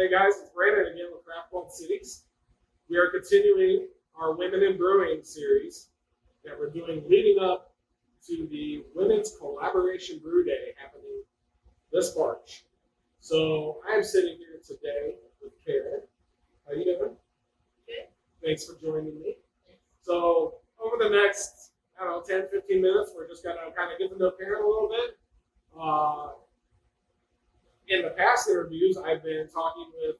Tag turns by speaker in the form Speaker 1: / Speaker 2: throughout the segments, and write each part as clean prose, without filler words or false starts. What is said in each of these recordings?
Speaker 1: Hey guys, it's Brandon again with Craft World Cities. We are continuing our Women in Brewing series that we're doing leading up to the Women's Collaboration Brew Day happening this March. So I'm sitting here today with Karen. How you doing?
Speaker 2: Good.
Speaker 1: Thanks for joining me. So over the next, 10, 15 minutes, we're just going to kind of get to know Karen a little bit. In the past interviews, I've been talking with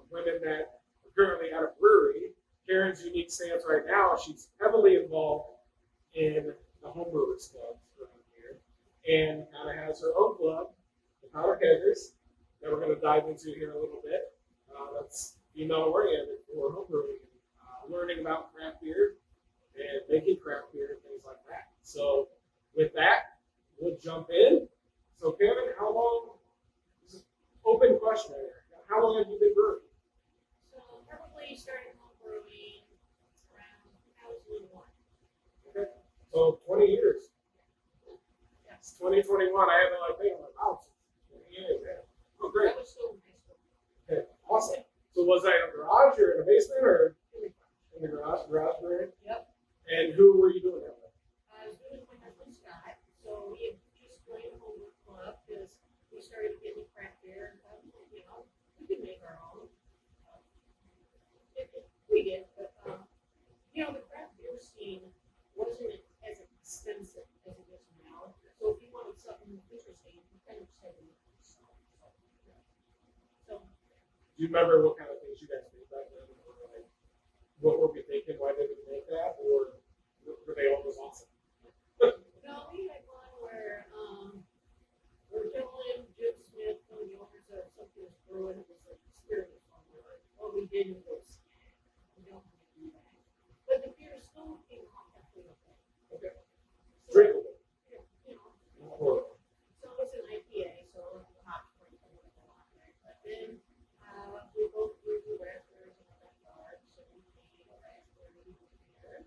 Speaker 1: women that are currently at a brewery. Karen's unique stance right now, she's heavily involved in the homebrewers clubs around here and kind of has her own club, the Keggers, that we're going to dive into here in a little bit. That's female oriented for homebrewing, learning about craft beer and making craft beer and things like that. So with that, we'll jump in. So Kevin, how long? Open question here. How long have you been brewing?
Speaker 2: So probably started home brewing around 2001.
Speaker 1: Okay. So 20 years.
Speaker 2: Yes.
Speaker 1: 2021. I had no idea. I'm like, wow, 20 years. Yeah. Oh, great.
Speaker 2: I was still in high school.
Speaker 1: Okay. Awesome. So was that in a garage or in a basement or in the garage? Garage brewing?
Speaker 2: Yep.
Speaker 1: And who were you doing that with?
Speaker 2: I was doing with my husband Scott. So we had just joined a homebrew club because we started getting craft beer and thought, we could make our own. We did, but the craft beer scene wasn't as extensive as it is now. So if you wanted something interesting, you kind of just had to make it yourself. So
Speaker 1: Do you remember what kind of things you guys made back then? Or like, what were we thinking? Why did we make that? Or were they all just awesome?
Speaker 2: no, we had one where Dylan, Jim Smith, one of the owners of something was brewing. It was like experience on there. What we did was we don't want to do that. But the beer still came off halfway okay.
Speaker 1: Okay.
Speaker 2: So,
Speaker 1: Drinkable.
Speaker 2: So it's an IPA, so the hops weren't coming with a lot, right? But then we both grew the raspberries in our backyard, so we made a raspberry beer.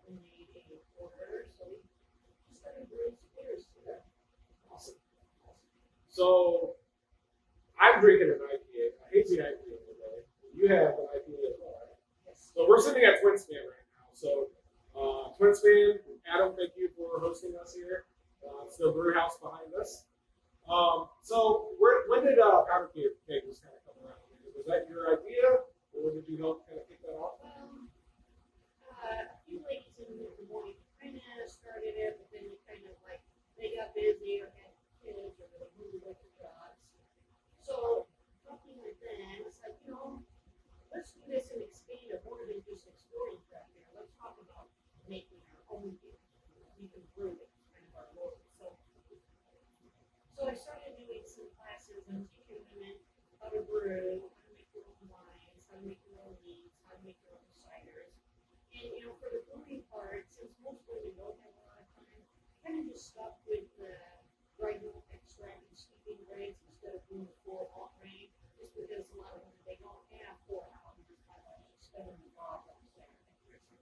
Speaker 2: We made a porter, so we just started brewing some beers together.
Speaker 1: Awesome. So I'm drinking an IPA, a hazy IPA today. You have an IPA as well, right?
Speaker 2: Yes.
Speaker 1: So we're sitting at Twin Span right now. So Twin Span, Adam, thank you for hosting us here. It's the brew house behind us. So when did Powder Keggers kind of come around? Was that your idea, or did you help kind of kick that off?
Speaker 2: A few ladies in the morning kind of started it, but then they got busy or had kids or they moved away from jobs. So talking with them, it's like, let's do this and expand it more than just exploring craft beer. Let's talk about making our own beer. We can brew it, kind of our role. So I started doing some classes and teaching women how to brew, how to make their own wines, how to make their own meats, how to make their own ciders. And for the brewing part, since most women don't have a lot of time, I kind of just stuck with the dry malt extract and steeping grades instead of doing the full malt grain, just because a lot of women, they don't have 4 hours to spend in the bar on Saturday.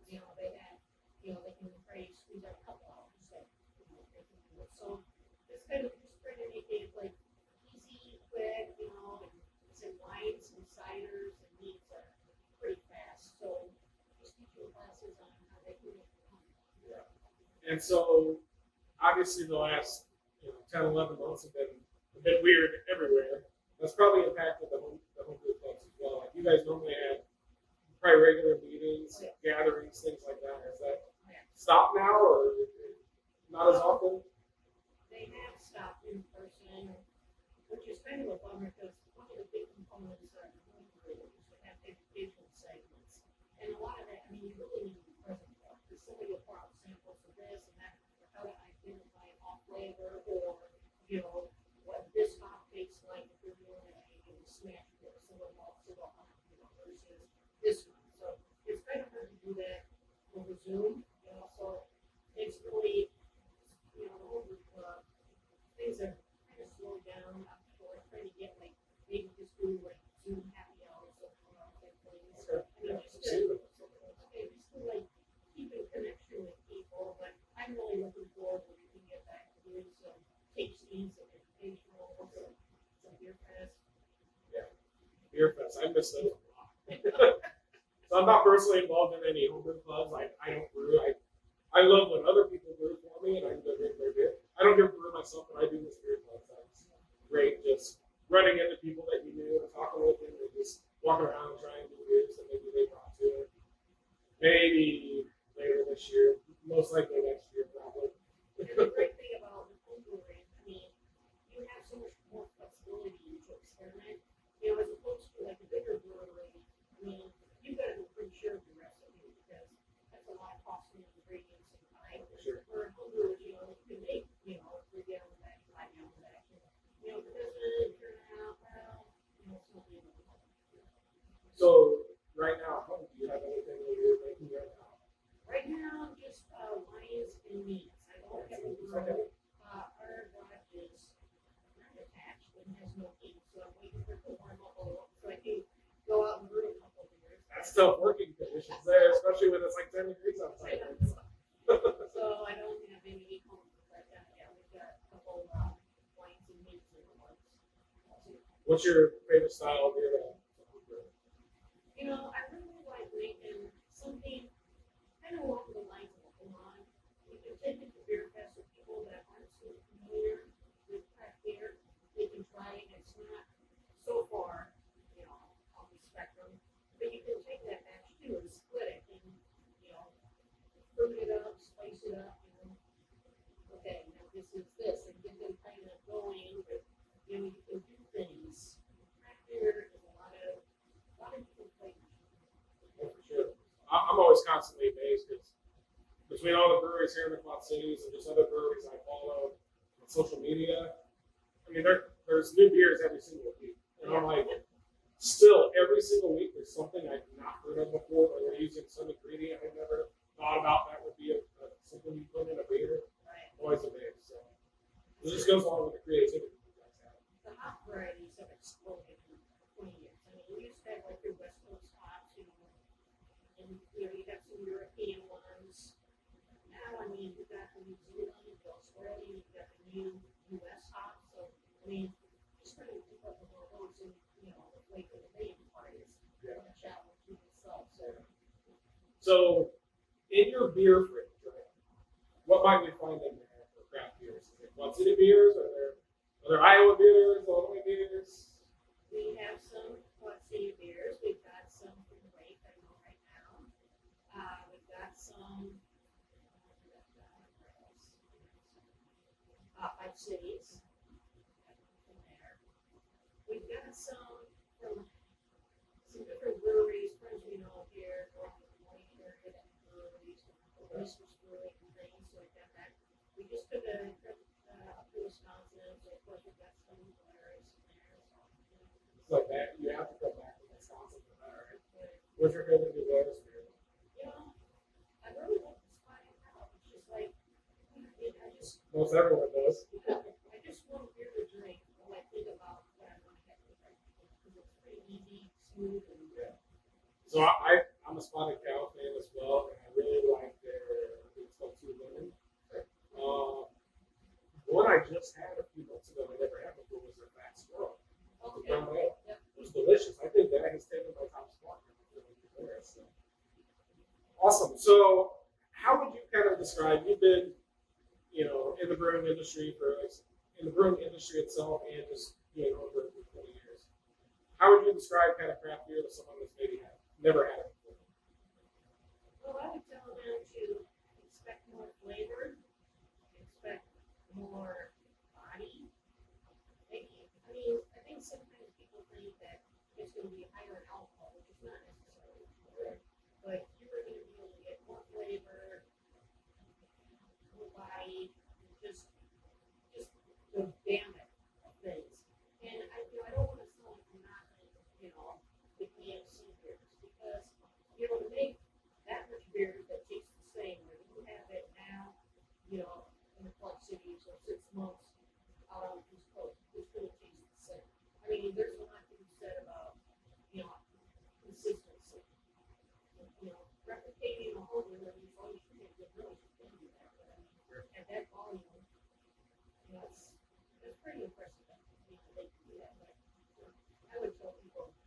Speaker 2: They have, they can probably squeeze out a couple hours instead. They can do it. So it's kind of just trying to make it like easy, quick, and some wines and ciders and meats are pretty fast. So just teaching classes on how they can make it.
Speaker 1: Yeah. And so obviously the last 10, 11 months have been a bit weird everywhere. That's probably impacted the home brew clubs as well. Like you guys normally have probably regular meetings, gatherings, things like that. Has that stopped now or not as often?
Speaker 2: They have stopped in person, which is kind of a bummer because one of the big components of home brew is to have educational segments. And a lot of that, you really need to be present for. Because somebody will pour out samples of this and that, or how to identify off flavor, or, what this hop tastes like if you're doing a smash beer, single malt, versus this one. So it's kind of hard to do that over Zoom, so it's really, the whole things are kind of slowed down. I'm sure trying to get maybe just do Zoom happy hours or things. Just to keep in connection with people. But I'm really looking forward when we can get back to doing some tasting, some educational, some beer fest.
Speaker 1: Yeah. beer fest. I miss those a lot. So I'm not personally involved in any homebrew clubs. I don't brew. I love when other people brew for me, and I can go drink their beer. I don't get brew myself, but I do this beer club. That's great. Just running into people that you knew and talking with them, and just walking around and trying new beers that maybe they brought to it. Maybe later this year, most likely next year, probably.
Speaker 2: And the great thing about the home brewing, I mean, you have so much more flexibility to experiment. You know, as opposed to like a bigger brewery, I mean, you've got to be pretty sure of your recipe because that's a lot of costly ingredients and time.
Speaker 1: Sure.
Speaker 2: For home brewers, you know, you can make, you know, 3-gallon batch, 5-gallon batch. You know, if it doesn't turn out well, you know, it's not the end of the world.
Speaker 1: So right now, do you have anything that you're making right now?
Speaker 2: Right now, just wines and meats. I don't have a brew. Our garage is not attached and has no heat, so I'm waiting for it to warm up a little so I can go out and brew a couple of beers.
Speaker 1: That's tough working conditions there, especially when it's like 10 degrees outside.
Speaker 2: So I don't have any home right now. Yeah, we've got a couple wines and meats in the works.
Speaker 1: What's your favorite style of beer?
Speaker 2: You know, I really like making something kind of along the lines of a blonde. You can take it to beer fest with people that aren't so familiar with craft beer. They can try it. It's not so far, you know, on the spectrum. But you can take that batch too and split it and, you know, fruit it up, spice it up, you know. Okay, now this is this, and get them kind of going with, you know, you can do things. Craft beer is a lot of different flavors.
Speaker 1: Yeah, for sure. I'm always constantly amazed because between all the breweries here in the Quad Cities and just other breweries I follow on social media, I mean, there's new beers every single week. And I'm like, still, every single week there's something I've not heard of before, or they're using some ingredient I've never thought about that would be something you put in a beer.
Speaker 2: Right.
Speaker 1: I'm always amazed. So it just goes along with the creativity you guys have.
Speaker 2: The hop varieties have exploded in 20 years. I mean, we used to have like your West Coast hops, you know, and you know, you got some European ones. Now, I mean, you've got the New Zealand, the Australian, you've got the new US hops. So, I mean, just trying to keep up with all those and, you know, the flavor that they impart is challenge in itself.
Speaker 1: So in your beer fridge, right, what might we find in there for craft beers? Is it Quad City beers? Are there Iowa beers, Illinois beers?
Speaker 2: We have some Quad City beers. We've got some from the lake I know right now. We've got some Five Cities from there. We've got some from some different breweries, friends we know here, along the Moines area, that breweries, Christmas brewing and things. So we've got that. We just took a trip up to Wisconsin, so of course we've got some Polaris in there.
Speaker 1: It's like that. You have to come back to Wisconsin for that, right? What's your favorite New Orleans beer?
Speaker 2: You know, I really like the spotted cow. It's just like, I just,
Speaker 1: Most everyone does.
Speaker 2: I just want beer to drink when I think about what I want to have to drink. Because it's pretty easy, smooth, and
Speaker 1: Yeah. So I'm a Spotted Cow fan as well, and I really like their, I think it's called Two Women. One I just had a few months ago I never had before was their Fat Squirrel.
Speaker 2: okay.
Speaker 1: Brown ale.
Speaker 2: Yep.
Speaker 1: It was delicious. I think that has taken my top spot. Awesome. So how would you kind of describe, you've been, you know, in the brewing industry in the brewing industry itself and just being over for 20 years. How would you describe kind of craft beer to someone that's maybe never had it before?
Speaker 2: Well, I would tell them to expect more flavor, expect more body. Maybe, I mean, I think sometimes people think that it's going to be higher in alcohol, which is not necessarily true. But you're going to be able to get more flavor, more body, just the gamut of things. And I don't want to sound like I'm not, you know, the KFC beers because, you know, to make that much beer that tastes the same, where you have it now, you know, in the Quad Cities or 6 months out on the East Coast, it's going to taste the same. I mean, there's a lot to be said about, you know, consistency. You know, replicating a whole beer, I mean, as long as you get good notes, you can do that. But I mean, at that volume, you know, it's pretty impressive. You know, they can do that. But I would tell people,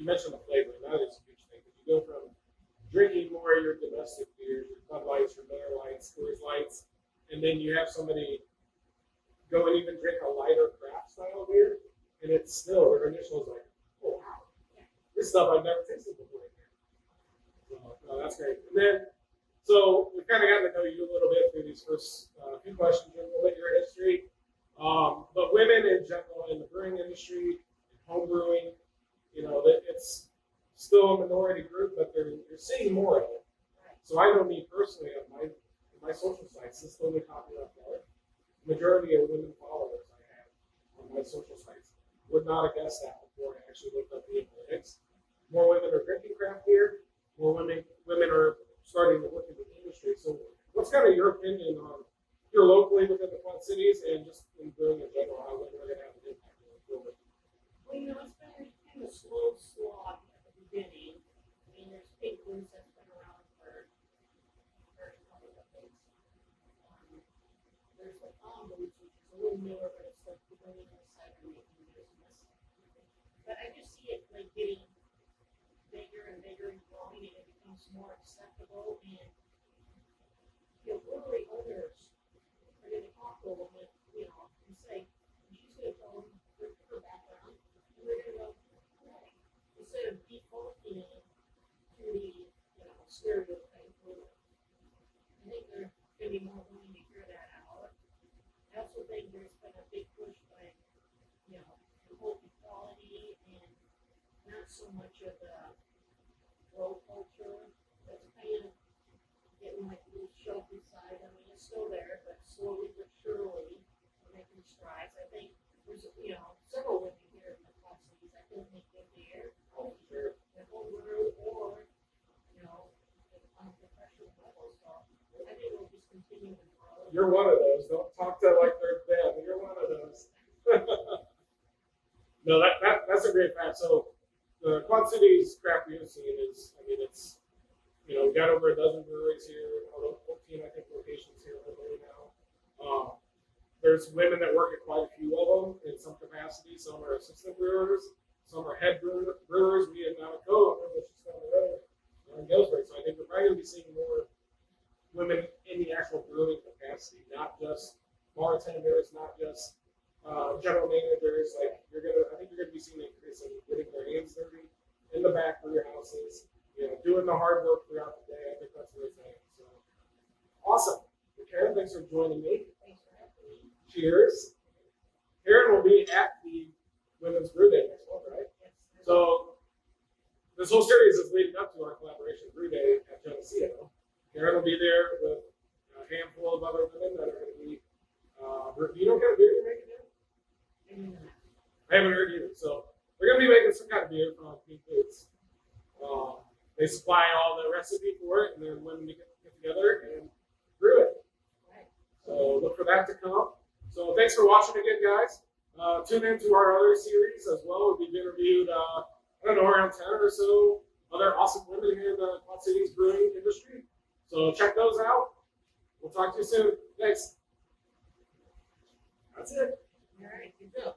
Speaker 1: you mentioned the flavor, and that is a huge thing. If you go from drinking more of your domestic beers, your Bud Lights, your Miller Lights, Coors Lights, and then you have somebody go and even drink a lighter craft style beer, and it's still, their initial is like, oh wow, this stuff I've never tasted before. So, no, that's great. And then, so we kind of got to know you a little bit through these first few questions, and we'll let your history. But women in general in the brewing industry, home brewing, you know, it's still a minority group, but you're seeing more of it. So I know me personally on my social sites, this is still the popular color. Majority of women followers I have on my social sites would not have guessed that before I actually looked up the analytics. More women are drinking craft beer. More women are starting to look at the industry. So, what's kind of your opinion on here locally within the Quad Cities and just in brewing in general, how women are going to have an impact on the forward?
Speaker 2: Well, you know, it's been kind of slow slog at the beginning. I mean, there's Keggers that's been around for a couple of decades. There's the Keggers, which is a little newer, but it's like the brewing and cider making business. But I just see it like getting bigger and bigger and growing, and it becomes more acceptable. And you know, brewery owners are going to talk to them, and you know, and say, she's going to tell them her background, and they're going to go, okay, instead of defaulting to the stereotype brewer. I think they're going to be more willing to hear that out. I also think there's been a big push by, you know, the whole equality and not so much of the grow culture that's kind of getting like a little sheltered side. I mean, it's still there, but slowly but surely we're making strides. I think there's, you know, several women here in the Quad Cities that don't make good beer.
Speaker 1: Oh, sure.
Speaker 2: They're home brew or, you know, on a professional level. So I think we'll just continue to grow.
Speaker 1: You're one of those. Don't talk to like they're them. You're one of those. No, that's a great fact. So the Quad Cities craft beer scene is, I mean, it's, you know, we got over a dozen breweries here, although 14, I think, locations here locally now. There's women that work at quite a few of them in some capacity. Some are assistant brewers, some are head brewers. We have now a co-owner, which is down the road in Galesburg. So I think we're probably going to be seeing more women in the actual brewing capacity, not just bartenders, not just general managers. Like I think you're gonna be seeing an increase in getting their hands dirty in the back of your houses, you know, doing the hard work throughout the day. I think that's what it's saying. So awesome. Well, Karen, thanks for joining me.
Speaker 2: Thanks for having me.
Speaker 1: Cheers. Karen will be at the Women's Brew Day next month, right?
Speaker 2: Yes.
Speaker 1: So this whole series is leading up to our collaboration Brew Day at Geneseo. Karen will be there with a handful of other women that are going to be. You know what kind of beer you're making here? I haven't heard either. So we're going to be making some kind of beer from Pink Boots. They supply all the recipe for it, and then women get together and brew it. So look for that to come. So thanks for watching again, guys. Tune in to our other series as well. We've interviewed, I don't know, around 10 or so other awesome women here in the Quad Cities brewing industry. So check those out. We'll talk to you soon. Thanks. That's it.
Speaker 2: All right, good job.